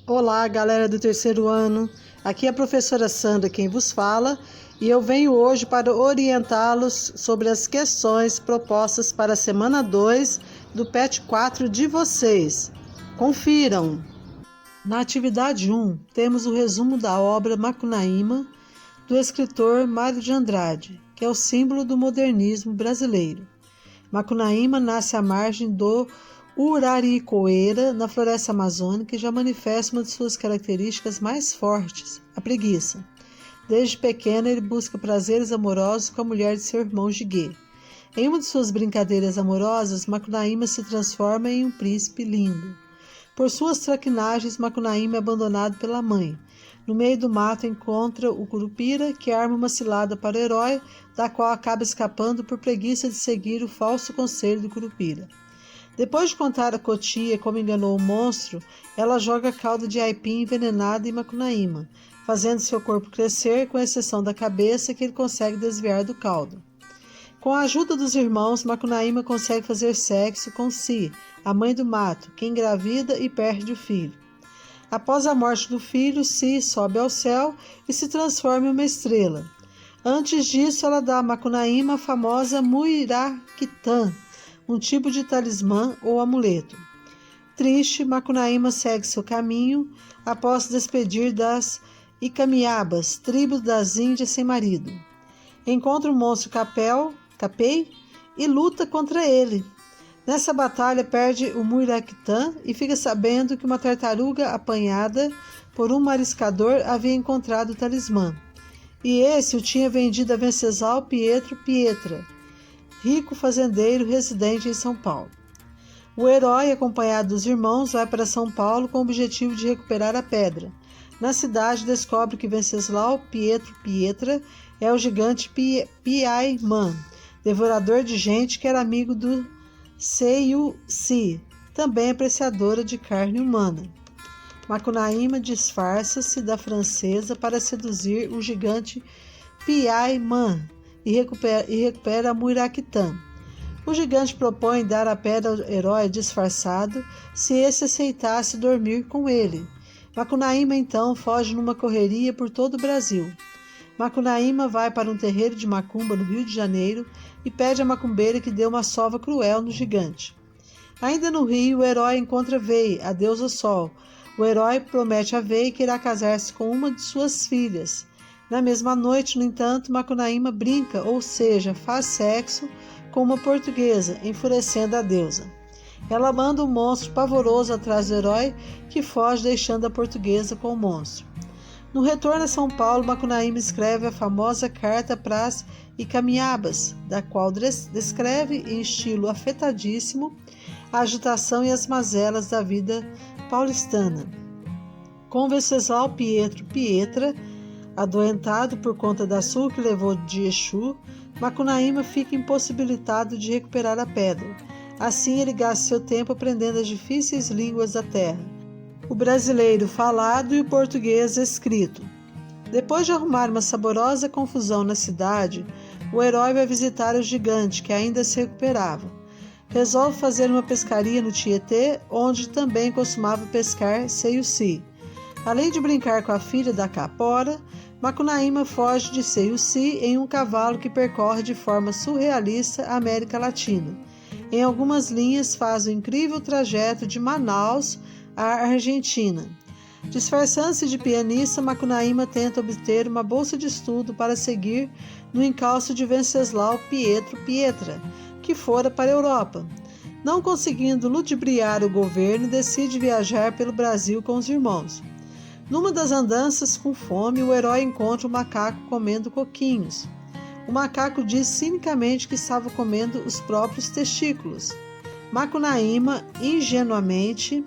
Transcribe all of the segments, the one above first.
Olá, galera do terceiro ano. Aqui é a professora Sandra quem vos fala e eu venho hoje para orientá-los sobre as questões propostas para a semana 2 do PET 4 de vocês. Confiram! Na atividade 1, temos o resumo da obra Macunaíma, do escritor Mário de Andrade, que é o símbolo do modernismo brasileiro. Macunaíma nasce à margem do Uraricoeira, na floresta amazônica, e já manifesta uma de suas características mais fortes, a preguiça. Desde pequeno, ele busca prazeres amorosos com a mulher de seu irmão Jiguê. Em uma de suas brincadeiras amorosas, Macunaíma se transforma em um príncipe lindo. Por suas traquinagens, Macunaíma é abandonado pela mãe. No meio do mato encontra o Curupira, que arma uma cilada para o herói, da qual acaba escapando por preguiça de seguir o falso conselho do Curupira. Depois de contar a Cotia como enganou o monstro, ela joga calda de aipim envenenada em Macunaíma, fazendo seu corpo crescer, com exceção da cabeça, que ele consegue desviar do caldo. Com a ajuda dos irmãos, Macunaíma consegue fazer sexo com Si, a mãe do mato, que engravida e perde o filho. Após a morte do filho, Si sobe ao céu e se transforma em uma estrela. Antes disso, ela dá a Macunaíma a famosa Muiraquitã, um tipo de talismã ou amuleto. Triste, Macunaíma segue seu caminho após se despedir das Icamiabas, tribos das Índias sem marido. Encontra o monstro Capei e luta contra ele. Nessa batalha perde o Muiraquitã e fica sabendo que uma tartaruga apanhada por um mariscador havia encontrado o talismã. E esse o tinha vendido a Venceslau Pietro Pietra, rico fazendeiro residente em São Paulo. O herói, acompanhado dos irmãos, vai para São Paulo com o objetivo de recuperar a pedra. Na cidade, descobre que Venceslau Pietro Pietra é o gigante Piaimã, devorador de gente que era amigo do Seiyu-si, também apreciadora de carne humana. Macunaíma disfarça-se da francesa para seduzir o gigante Piaimã e recupera a Muiraquitã. O gigante propõe dar a pedra ao herói disfarçado se esse aceitasse dormir com ele. Macunaíma então foge numa correria por todo o Brasil. Macunaíma vai para um terreiro de macumba no Rio de Janeiro e pede à macumbeira que dê uma sova cruel no gigante. Ainda no Rio, o herói encontra Vei, a deusa Sol. O herói promete a Vei que irá casar-se com uma de suas filhas. Na mesma noite, no entanto, Macunaíma brinca, ou seja, faz sexo com uma portuguesa, enfurecendo a deusa. Ela manda um monstro pavoroso atrás do herói, que foge deixando a portuguesa com o monstro. No retorno a São Paulo, Macunaíma escreve a famosa Carta pras Icamiabas, da qual descreve, em estilo afetadíssimo, a agitação e as mazelas da vida paulistana. Com Venceslau Pietro Pietra, adoentado por conta da surra que levou de Exu, Macunaíma fica impossibilitado de recuperar a pedra. Assim, ele gasta seu tempo aprendendo as difíceis línguas da terra, o brasileiro falado e o português escrito. Depois de arrumar uma saborosa confusão na cidade, o herói vai visitar o gigante, que ainda se recuperava. Resolve fazer uma pescaria no Tietê, onde também costumava pescar Seiyu-si. Além de brincar com a filha da Capora, Macunaíma foge de Seiyu-si em um cavalo que percorre de forma surrealista a América Latina. Em algumas linhas faz o incrível trajeto de Manaus à Argentina. Disfarçando-se de pianista, Macunaíma tenta obter uma bolsa de estudo para seguir no encalço de Venceslau Pietro Pietra, que fora para a Europa. Não conseguindo ludibriar o governo, decide viajar pelo Brasil com os irmãos. Numa das andanças com fome, o herói encontra um macaco comendo coquinhos. O macaco diz cinicamente que estava comendo os próprios testículos. Macunaíma, ingenuamente,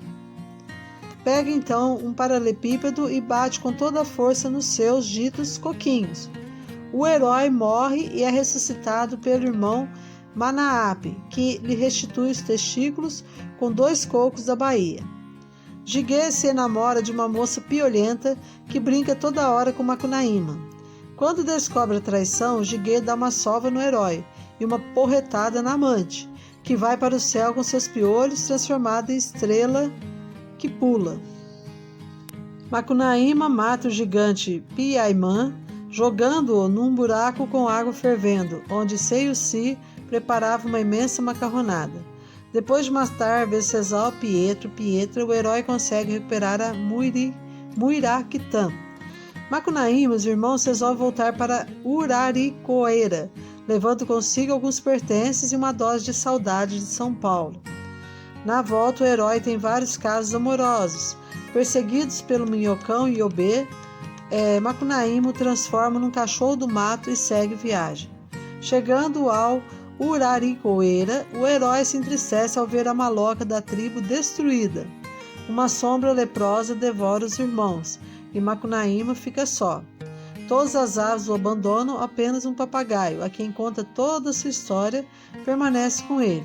pega então um paralelepípedo e bate com toda a força nos seus ditos coquinhos. O herói morre e é ressuscitado pelo irmão Manaape, que lhe restitui os testículos com 2 cocos da Bahia. Jiguê se enamora de uma moça piolenta que brinca toda hora com Macunaíma. Quando descobre a traição, Jiguê dá uma sova no herói e uma porretada na amante, que vai para o céu com seus piolhos, transformada em estrela que pula. Macunaíma mata o gigante Piaimã, jogando-o num buraco com água fervendo, onde Seiuci preparava uma imensa macarronada. Depois de matar Venceslau Pietra, o herói consegue recuperar a Muiraquitã. Macunaíma e os irmãos resolvem voltar para Uraricoeira, levando consigo alguns pertences e uma dose de saudade de São Paulo. Na volta, o herói tem vários casos amorosos. Perseguidos pelo Minhocão e Iobê, Macunaíma o transforma num cachorro do mato e segue viagem. Chegando ao Uraricoeira, o herói se entristece ao ver a maloca da tribo destruída. Uma sombra leprosa devora os irmãos e Macunaíma fica só. Todas as aves o abandonam, apenas um papagaio, a quem conta toda a sua história, permanece com ele.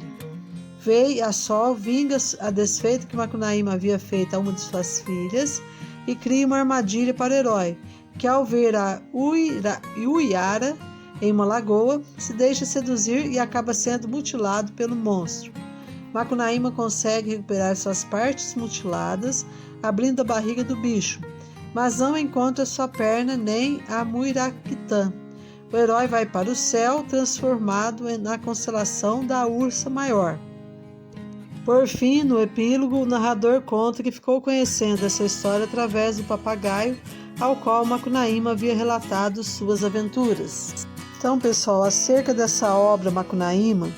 Vei a sol, vinga a desfeito que Macunaíma havia feito a uma de suas filhas e cria uma armadilha para o herói, que ao ver a Uiara em uma lagoa, se deixa seduzir e acaba sendo mutilado pelo monstro. Macunaíma consegue recuperar suas partes mutiladas, abrindo a barriga do bicho, mas não encontra sua perna nem a Muiraquitã. O herói vai para o céu, transformado na constelação da Ursa Maior. Por fim, no epílogo, o narrador conta que ficou conhecendo essa história através do papagaio ao qual Macunaíma havia relatado suas aventuras. Então, pessoal, acerca dessa obra Macunaíma,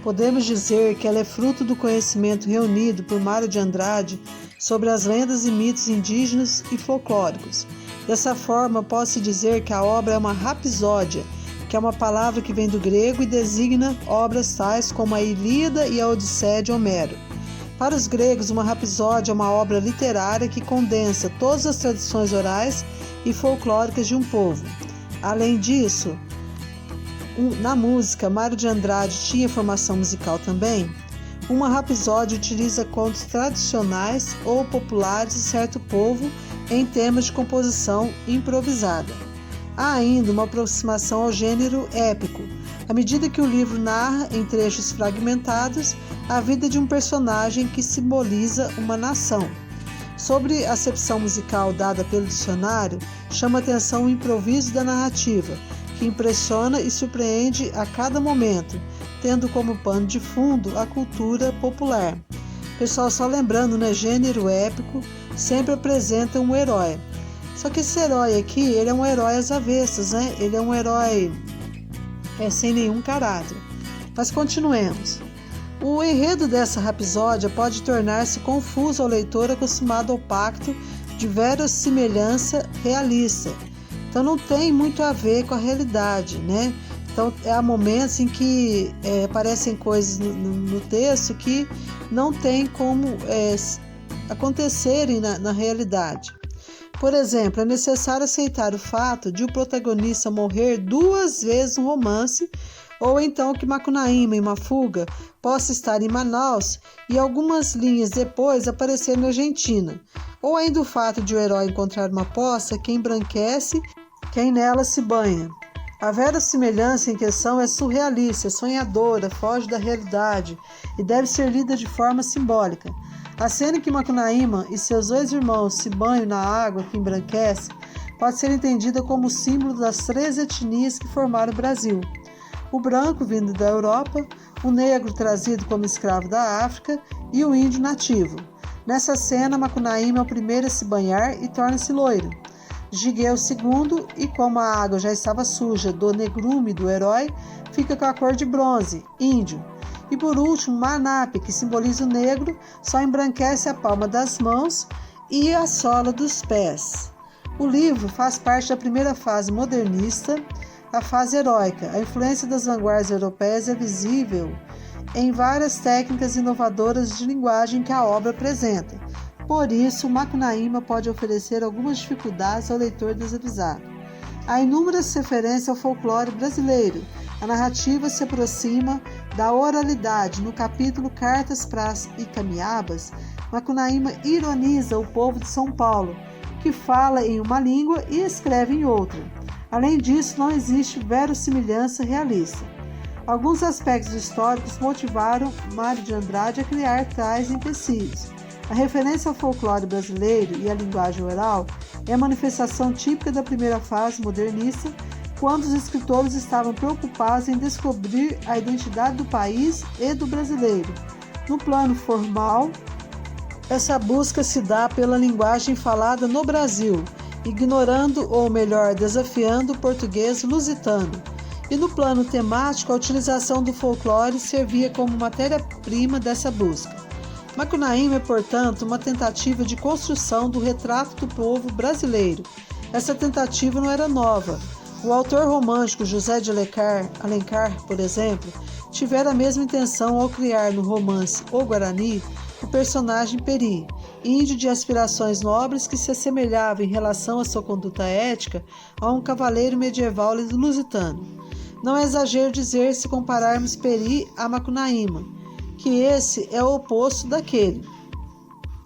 podemos dizer que ela é fruto do conhecimento reunido por Mário de Andrade sobre as lendas e mitos indígenas e folclóricos. Dessa forma, pode-se dizer que a obra é uma rapsódia, que é uma palavra que vem do grego e designa obras tais como a Ilíada e a Odisseia de Homero. Para os gregos, uma rapsódia é uma obra literária que condensa todas as tradições orais e folclóricas de um povo. Além disso, na música, Mário de Andrade tinha formação musical também. Uma rapsódia utiliza contos tradicionais ou populares de certo povo em temas de composição improvisada. Há ainda uma aproximação ao gênero épico, à medida que o livro narra, em trechos fragmentados, a vida de um personagem que simboliza uma nação. Sobre a acepção musical dada pelo dicionário, chama atenção o improviso da narrativa, que impressiona e surpreende a cada momento, tendo como pano de fundo a cultura popular. Pessoal, só lembrando, gênero épico sempre apresenta um herói. Só que esse herói aqui, ele é um herói às avessas, Ele é um herói sem nenhum caráter. Mas continuemos. O enredo dessa rapsódia pode tornar-se confuso ao leitor acostumado ao pacto de verossimilhança realista. Então não tem muito a ver com a realidade, Então há momentos em que aparecem coisas no texto que não tem como acontecerem na realidade. Por exemplo, é necessário aceitar o fato de o protagonista morrer 2 vezes no romance, ou então que Macunaíma, em uma fuga, possa estar em Manaus e algumas linhas depois aparecer na Argentina, ou ainda o fato de o herói encontrar uma poça que embranquece quem nela se banha. A verossimilhança em questão é surrealista, sonhadora, foge da realidade e deve ser lida de forma simbólica. A cena em que Macunaíma e seus 2 irmãos se banham na água que embranquece pode ser entendida como símbolo das 3 etnias que formaram o Brasil. O branco, vindo da Europa, o negro, trazido como escravo da África, e o índio nativo. Nessa cena, Macunaíma é o primeiro a se banhar e torna-se loiro. Gigué o segundo, e como a água já estava suja do negrume do herói, fica com a cor de bronze, índio. E por último, Manape, que simboliza o negro, só embranquece a palma das mãos e a sola dos pés. O livro faz parte da primeira fase modernista, a fase heróica. A influência das vanguardas europeias é visível em várias técnicas inovadoras de linguagem que a obra apresenta. Por isso, Macunaíma pode oferecer algumas dificuldades ao leitor desavisado. Há inúmeras referências ao folclore brasileiro. A narrativa se aproxima da oralidade. No capítulo Cartas, Pras e Camiabas, Macunaíma ironiza o povo de São Paulo, que fala em uma língua e escreve em outra. Além disso, não existe verossimilhança realista. Alguns aspectos históricos motivaram Mário de Andrade a criar tais empecilhos. A referência ao folclore brasileiro e à linguagem oral é a manifestação típica da primeira fase modernista, quando os escritores estavam preocupados em descobrir a identidade do país e do brasileiro. No plano formal, essa busca se dá pela linguagem falada no Brasil, ignorando ou melhor, desafiando o português lusitano. E no plano temático, a utilização do folclore servia como matéria-prima dessa busca. Macunaíma é, portanto, uma tentativa de construção do retrato do povo brasileiro. Essa tentativa não era nova. O autor romântico José de Alencar, por exemplo, tivera a mesma intenção ao criar no romance O Guarani o personagem Peri, índio de aspirações nobres que se assemelhava em relação à sua conduta ética a um cavaleiro medieval lusitano. Não é exagero dizer se compararmos Peri a Macunaíma, que esse é o oposto daquele.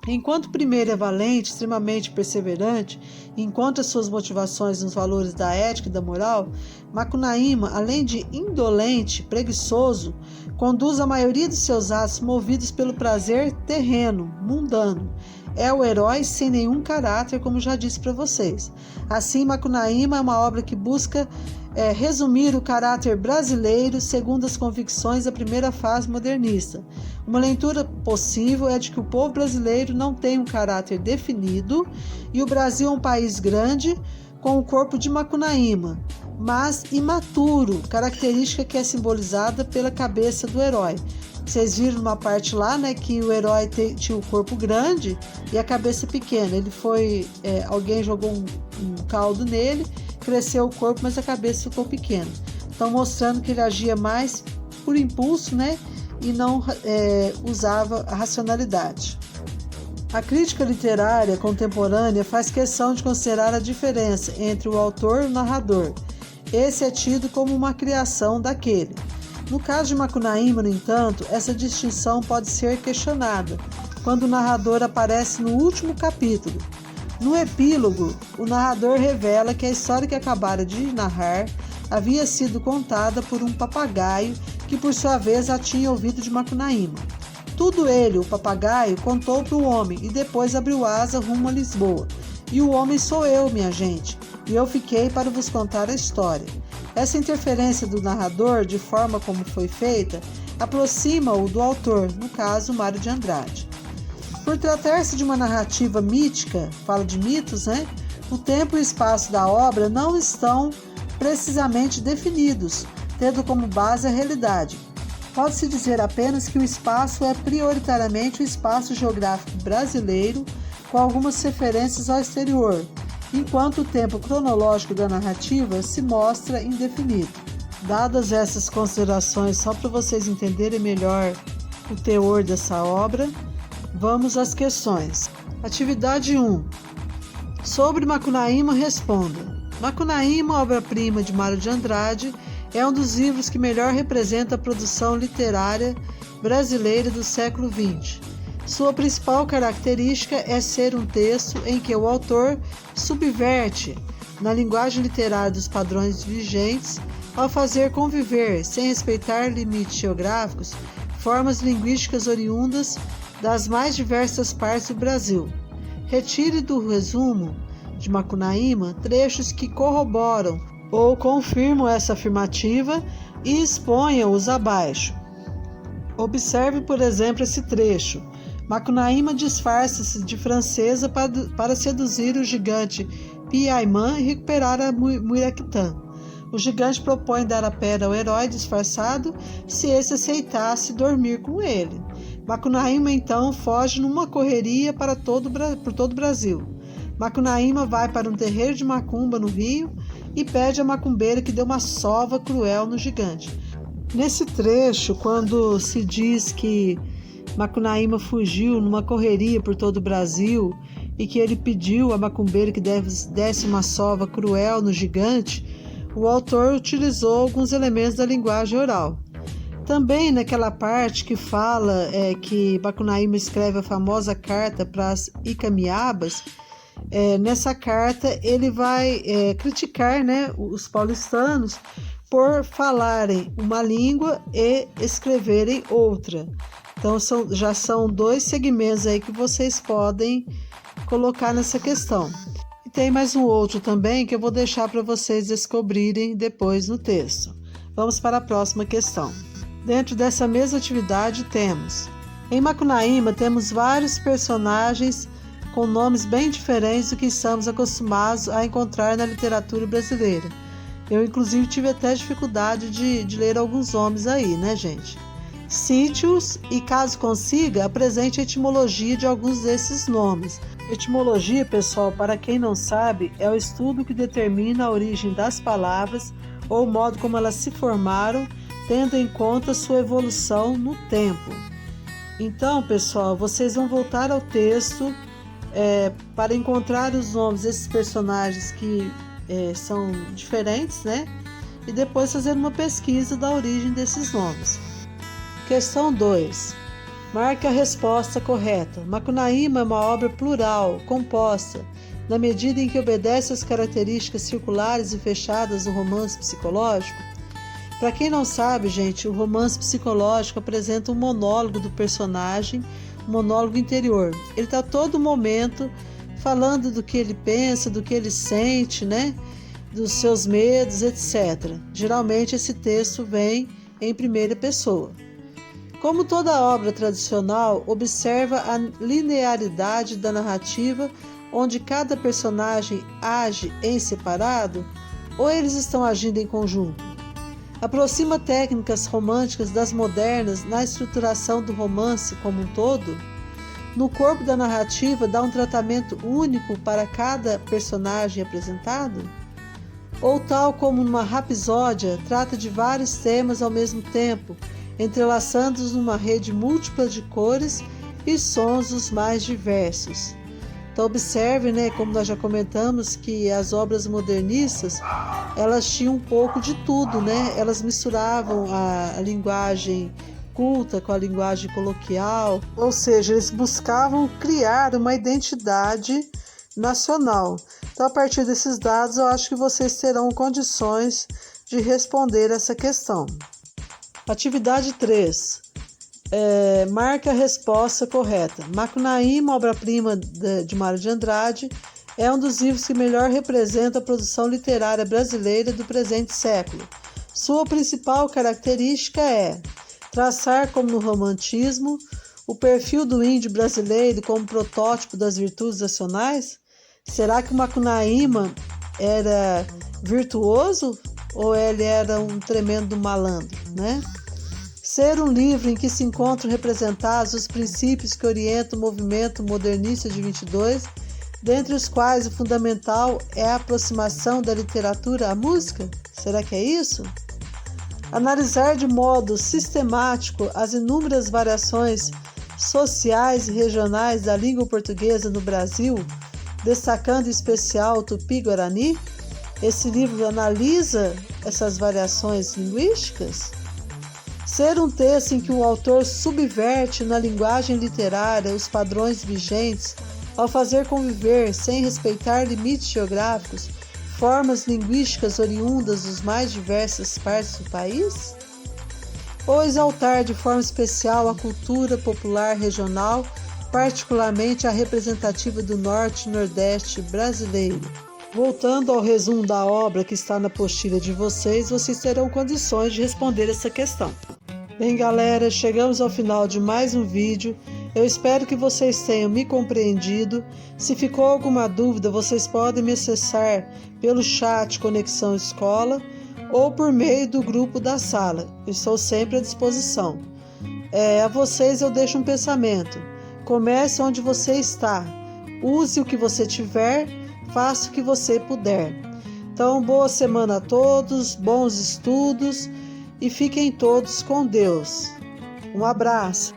Enquanto o primeiro é valente, extremamente perseverante, e encontra suas motivações nos valores da ética e da moral, Macunaíma, além de indolente, preguiçoso, conduz a maioria de seus atos movidos pelo prazer terreno, mundano. É o herói sem nenhum caráter, como já disse para vocês. Assim, Macunaíma é uma obra que busca resumir o caráter brasileiro segundo as convicções da primeira fase modernista. Uma leitura possível é de que o povo brasileiro não tem um caráter definido e o Brasil é um país grande com o corpo de Macunaíma, mas imaturo, característica que é simbolizada pela cabeça do herói. Vocês viram numa parte lá, né, que o herói tinha o corpo grande e a cabeça pequena. Ele foi, alguém jogou um caldo nele, cresceu o corpo, mas a cabeça ficou pequena. Então mostrando que ele agia mais por impulso, né, e não usava a racionalidade. A crítica literária contemporânea faz questão de considerar a diferença entre o autor e o narrador. Esse é tido como uma criação daquele. No caso de Macunaíma, no entanto, essa distinção pode ser questionada quando o narrador aparece no último capítulo. No epílogo, o narrador revela que a história que acabara de narrar havia sido contada por um papagaio que, por sua vez, a tinha ouvido de Macunaíma. Tudo ele, o papagaio, contou para o homem e depois abriu asa rumo a Lisboa. E o homem sou eu, minha gente, e eu fiquei para vos contar a história. Essa interferência do narrador, de forma como foi feita, aproxima-o do autor, no caso, Mário de Andrade. Por tratar-se de uma narrativa mítica, fala de mitos, né? O tempo e o espaço da obra não estão precisamente definidos, tendo como base a realidade. Pode-se dizer apenas que o espaço é prioritariamente o espaço geográfico brasileiro, com algumas referências ao exterior, enquanto o tempo cronológico da narrativa se mostra indefinido. Dadas essas considerações, só para vocês entenderem melhor o teor dessa obra, vamos às questões. Atividade 1. Sobre Macunaíma, responda. Macunaíma, obra-prima de Mário de Andrade, é um dos livros que melhor representa a produção literária brasileira do século XX. Sua principal característica é ser um texto em que o autor subverte, na linguagem literária dos padrões vigentes, ao fazer conviver, sem respeitar limites geográficos, formas linguísticas oriundas das mais diversas partes do Brasil. Retire do resumo de Macunaíma trechos que corroboram ou confirmam essa afirmativa e exponha-os abaixo. Observe, por exemplo, esse trecho. Macunaíma disfarça-se de francesa para seduzir o gigante Piaimã e recuperar a Muiraquitã. O gigante propõe dar a pera ao herói disfarçado se esse aceitasse dormir com ele. Macunaíma então foge numa correria por todo o Brasil. Macunaíma vai para um terreiro de macumba no Rio e pede à macumbeira que dê uma sova cruel no gigante. Nesse trecho, quando se diz que Macunaíma fugiu numa correria por todo o Brasil e que ele pediu à macumbeira que desse uma sova cruel no gigante, o autor utilizou alguns elementos da linguagem oral. Também naquela parte que fala que Macunaíma escreve a famosa carta para as Icamiabas, nessa carta ele vai criticar, né, os paulistanos por falarem uma língua e escreverem outra. Então já são 2 segmentos aí que vocês podem colocar nessa questão. E tem mais um outro também que eu vou deixar para vocês descobrirem depois no texto. Vamos para a próxima questão. Dentro dessa mesma atividade em Macunaíma temos vários personagens com nomes bem diferentes do que estamos acostumados a encontrar na literatura brasileira. Eu, inclusive, tive até dificuldade de ler alguns nomes aí, né, gente? Cite-os e, caso consiga, apresente a etimologia de alguns desses nomes. Etimologia, pessoal, para quem não sabe, é o estudo que determina a origem das palavras ou o modo como elas se formaram, tendo em conta sua evolução no tempo. Então, pessoal, vocês vão voltar ao texto para encontrar os nomes desses personagens que são diferentes, né? E depois fazer uma pesquisa da origem desses nomes. Questão 2. Marque a resposta correta. Macunaíma é uma obra plural, composta, na medida em que obedece às características circulares e fechadas do romance psicológico. Para quem não sabe, gente, o romance psicológico apresenta um monólogo do personagem, um monólogo interior. Ele está a todo momento falando do que ele pensa, do que ele sente, né? Dos seus medos, etc. Geralmente esse texto vem em primeira pessoa. Como toda obra tradicional, observa a linearidade da narrativa, onde cada personagem age em separado ou eles estão agindo em conjunto. Aproxima técnicas românticas das modernas na estruturação do romance como um todo. No corpo da narrativa, dá um tratamento único para cada personagem apresentado? Ou, tal como numa rapsódia, trata de vários temas ao mesmo tempo, entrelaçando-os numa rede múltipla de cores e sons os mais diversos. Então observe, né, como nós já comentamos, que as obras modernistas, elas tinham um pouco de tudo, né? Elas misturavam a linguagem culta com a linguagem coloquial, ou seja, eles buscavam criar uma identidade nacional. Então, a partir desses dados, eu acho que vocês terão condições de responder essa questão. Atividade 3. Marque a resposta correta. Macunaíma, obra-prima de Mário de Andrade, é um dos livros que melhor representa a produção literária brasileira do presente século. Sua principal característica é traçar, como no romantismo, o perfil do índio brasileiro como protótipo das virtudes nacionais. Será que o Macunaíma era virtuoso ou ele era um tremendo malandro, né? Ser um livro em que se encontram representados os princípios que orientam o movimento modernista de 22, dentre os quais o fundamental é a aproximação da literatura à música? Será que é isso? Analisar de modo sistemático as inúmeras variações sociais e regionais da língua portuguesa no Brasil, destacando em especial o Tupi-Guarani? Esse livro analisa essas variações linguísticas? Ser um texto em que o autor subverte na linguagem literária os padrões vigentes ao fazer conviver, sem respeitar limites geográficos, formas linguísticas oriundas dos mais diversas partes do país? Ou exaltar de forma especial a cultura popular regional, particularmente a representativa do Norte e Nordeste brasileiro? Voltando ao resumo da obra que está na apostila de vocês terão condições de responder essa questão. Bem, galera, chegamos ao final de mais um vídeo. Eu espero que vocês tenham me compreendido. Se ficou alguma dúvida, vocês podem me acessar pelo chat Conexão Escola ou por meio do grupo da sala. Eu estou sempre à disposição. A vocês eu deixo um pensamento. Comece onde você está. Use o que você tiver, faça o que você puder. Então, boa semana a todos, bons estudos e fiquem todos com Deus. Um abraço.